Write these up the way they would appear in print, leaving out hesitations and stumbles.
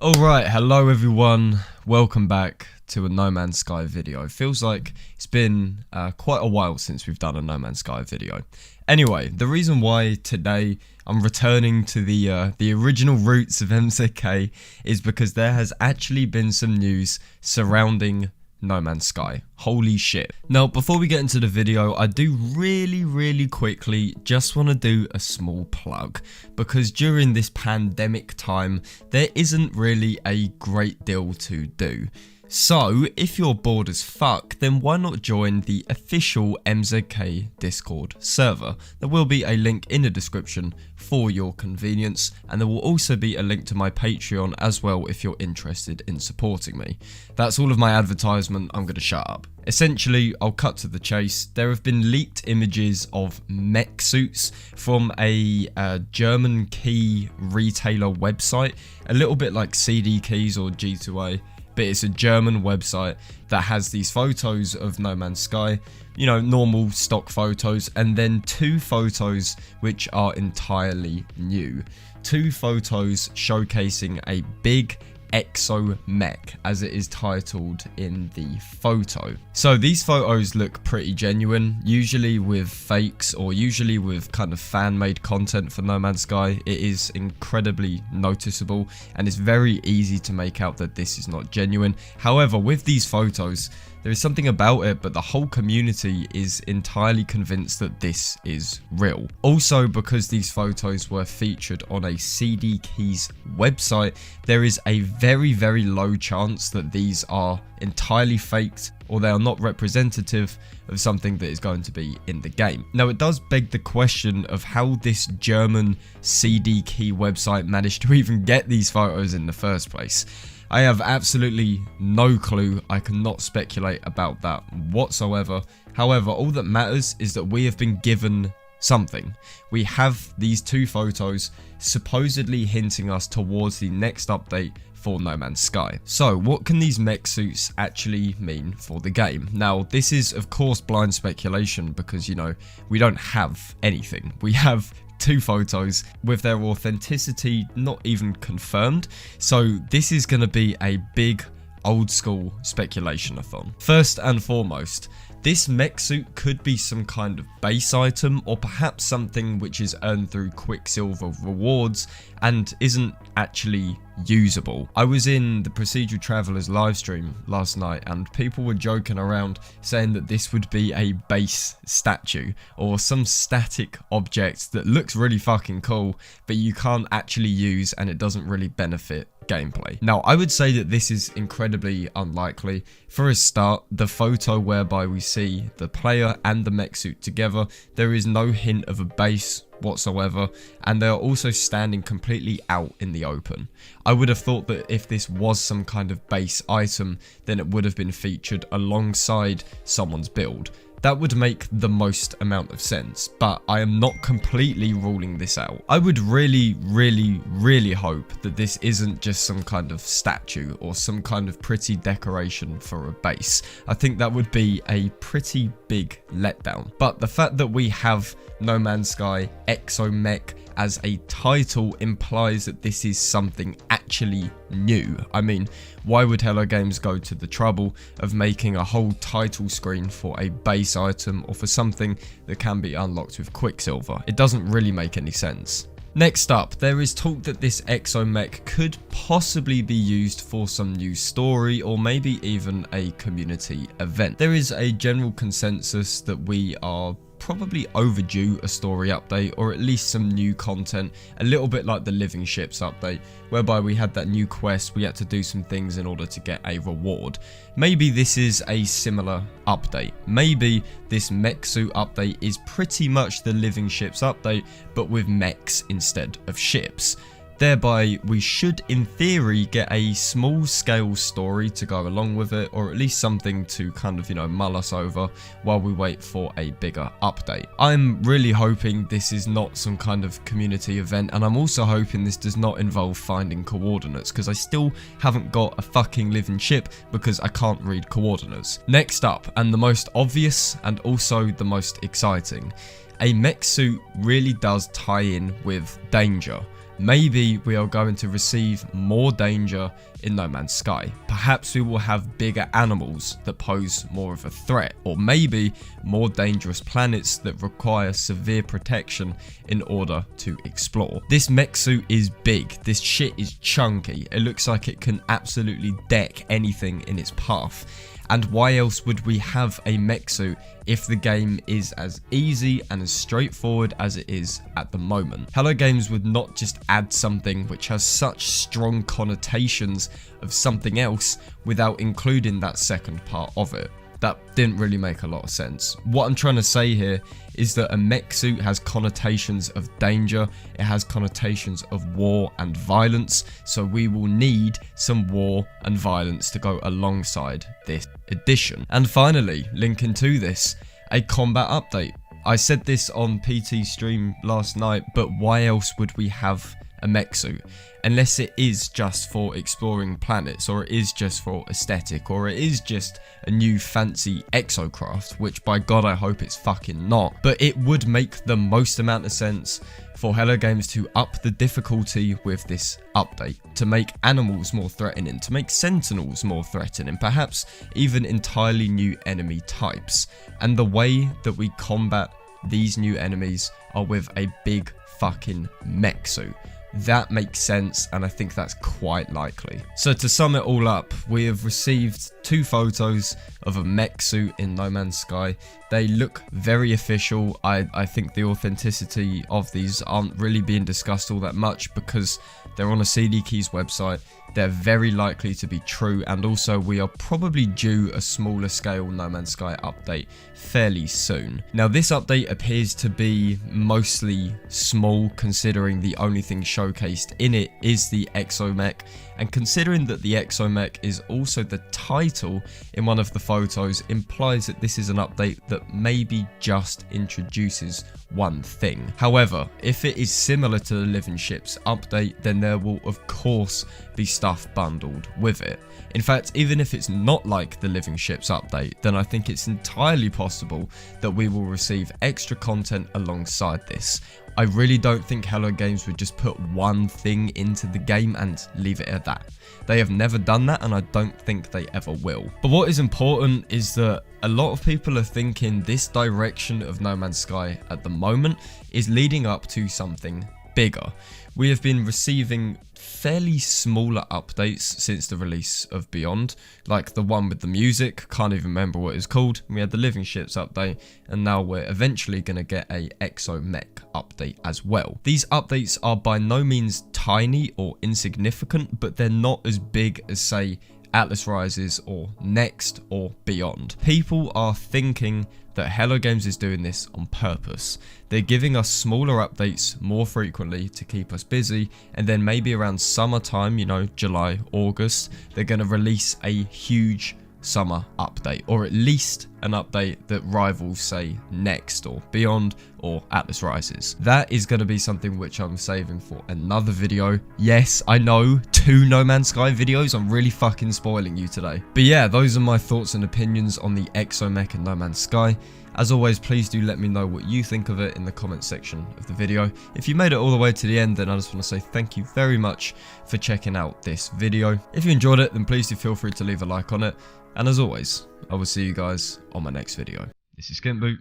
Alright, hello everyone, welcome back to a No Man's Sky video. Feels like it's been quite a while since we've done a No Man's Sky video. Anyway, the reason why today I'm returning to the original roots of MZK is because there has actually been some news surrounding No Man's Sky. Holy shit. Now, before we get into the video, I do really quickly just want to do a small plug, because during this pandemic time, there isn't really a great deal to do. So, if you're bored as fuck, then why not join the official MZK Discord server? There will be a link in the description for your convenience, and there will also be a link to my Patreon as well if you're interested in supporting me. That's all of my advertisement, I'm going to shut up. Essentially, I'll cut to the chase. There have been leaked images of mech suits from a German key retailer website, a little bit like CD Keys or G2A. But it's a German website that has these photos of No Man's Sky, you know, normal stock photos, and then two photos which are entirely new. Two photos showcasing a big ExoMech, as it is titled in the photo. So these photos look pretty genuine, usually with fakes or usually with kind of fan-made content for No Man's Sky. It is incredibly noticeable and it's very easy to make out that this is not genuine. However, with these photos, there is something about it, but the whole community is entirely convinced that this is real. Also, because these photos were featured on a CD Keys website, there is a very low chance that these are entirely faked or they are not representative of something that is going to be in the game. Now, it does beg the question of how this German CD Key website managed to even get these photos in the first place. I have absolutely no clue. I cannot speculate about that whatsoever. However, all that matters is that we have been given something. We have these two photos supposedly hinting us towards the next update for No Man's Sky. So, what can these mech suits actually mean for the game? Now, this is of course blind speculation because, you know, we don't have anything. We have two photos with their authenticity not even confirmed, so this is going to be a big old school speculation-a-thon. First and foremost, this mech suit could be some kind of base item or perhaps something which is earned through Quicksilver rewards and isn't actually usable. I was in the Procedural Travelers livestream last night and people were joking around saying that this would be a base statue or some static object that looks really fucking cool but you can't actually use and it doesn't really benefit gameplay. Now, I would say that this is incredibly unlikely. For a start, the photo whereby we see the player and the mech suit together, there is no hint of a base whatsoever, and they are also standing completely out in the open. I would have thought that if this was some kind of base item, then it would have been featured alongside someone's build. That would make the most amount of sense, but I am not completely ruling this out. I would really hope that this isn't just some kind of statue or some kind of pretty decoration for a base. I think that would be a pretty big letdown. But the fact that we have No Man's Sky ExoMech as a title implies that this is something actually new. I mean, why would Hello Games go to the trouble of making a whole title screen for a base item or for something that can be unlocked with Quicksilver? It doesn't really make any sense. Next up, there is talk that this ExoMech could possibly be used for some new story or maybe even a community event. There is a general consensus that we are probably overdue a story update or at least some new content, a little bit like the Living Ships update, whereby we had that new quest, we had to do some things in order to get a reward. Maybe this is a similar update. Maybe this mech suit update is pretty much the Living Ships update, but with mechs instead of ships. Thereby, we should, in theory, get a small-scale story to go along with it, or at least something to kind of, you know, mull us over while we wait for a bigger update. I'm really hoping this is not some kind of community event, and I'm also hoping this does not involve finding coordinates, because I still haven't got a fucking living ship because I can't read coordinates. Next up, and the most obvious, and also the most exciting, a mech suit really does tie in with danger. maybe we are going to receive more danger in No Man's Sky. Perhaps we will have bigger animals that pose more of a threat, or maybe more dangerous planets that require severe protection in order to explore. This mech suit is big, this shit is chunky, it looks like it can absolutely deck anything in its path. And why else would we have a mech suit if the game is as easy and as straightforward as it is at the moment? Hello Games would not just add something which has such strong connotations of something else without including that second part of it. That didn't really make a lot of sense. What I'm trying to say here is that a mech suit has connotations of danger, it has connotations of war and violence, so we will need some war and violence to go alongside this edition. And finally, linking to this, a combat update. I said this on PT's stream last night, but why else would we have a mech suit? Unless it is just for exploring planets, or it is just for aesthetic, or it is just a new fancy exocraft, which by God I hope it's fucking not. But it would make the most amount of sense for Hello Games to up the difficulty with this update, to make animals more threatening, to make sentinels more threatening, perhaps even entirely new enemy types. And the way that we combat these new enemies are with a big fucking mech suit. That makes sense, and I think that's quite likely. So to sum it all up, we have received 2 photos of a mech suit in No Man's Sky. They look very official. I think the authenticity of these aren't really being discussed all that much because they're on a CD Keys website. They're very likely to be true, and also we are probably due a smaller scale No Man's Sky update fairly soon. Now this update appears to be mostly small, considering the only thing showcased in it is the ExoMech, and considering that the ExoMech is also the title in one of the photos, implies that this is an update that maybe just introduces one thing. However, if it is similar to the Living Ships update, then there will of course be stuff bundled with it. In fact, even if it's not like the Living Ships update, then I think it's entirely possible that we will receive extra content alongside this. I really don't think Hello Games would just put one thing into the game and leave it at that. They have never done that, and I don't think they ever will. But what is important is that a lot of people are thinking this direction of No Man's Sky at the moment is leading up to something bigger. We have been receiving fairly smaller updates since the release of Beyond, like the one with the music, can't even remember what it's called. We had the Living Ships update, and now we're eventually going to get a ExoMech update as well. These updates are by no means tiny or insignificant, but they're not as big as, say, Atlas Rises or Next or Beyond. People are thinking that Hello Games is doing this on purpose. They're giving us smaller updates more frequently to keep us busy, and then maybe around summertime, you know, July, August, they're going to release a huge summer update, or at least an update that rivals, say, Next or Beyond or Atlas Rises. That is going to be something which I'm saving for another video. Yes, I know, 2 No Man's Sky videos. I'm really fucking spoiling you today. But yeah, those are my thoughts and opinions on the ExoMech and No Man's Sky. As always, please do let me know what you think of it in the comment section of the video. If you made it all the way to the end, then I just want to say thank you very much for checking out this video. If you enjoyed it, then please do feel free to leave a like on it. And as always, I will see you guys on my next video. This is SkintBoot,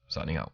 signing out.